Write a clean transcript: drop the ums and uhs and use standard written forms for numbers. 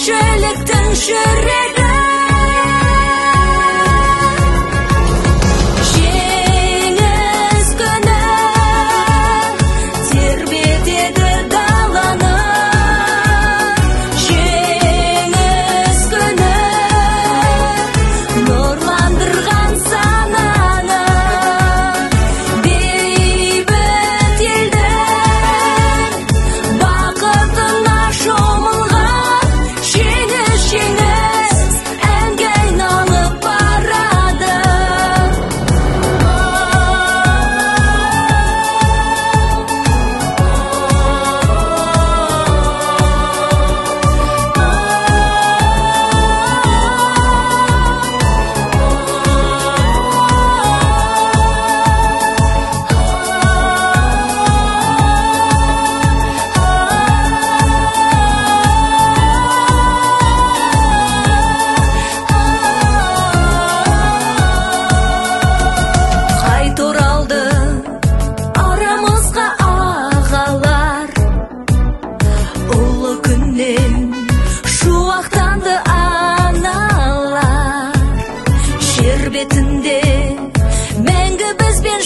тіршіліктің жүрегі. Жеңіс күні тербетеді даланы. Жеңіс күні нұрландырған сананы. Бейбіт елдің бақытына шомылған жеңіс, жеңіс әнге айналып барады. Қайта оралды арамызға ағалар, ұлы күннен шуақтанды аналар. Жер бетінде мәңгі бізбен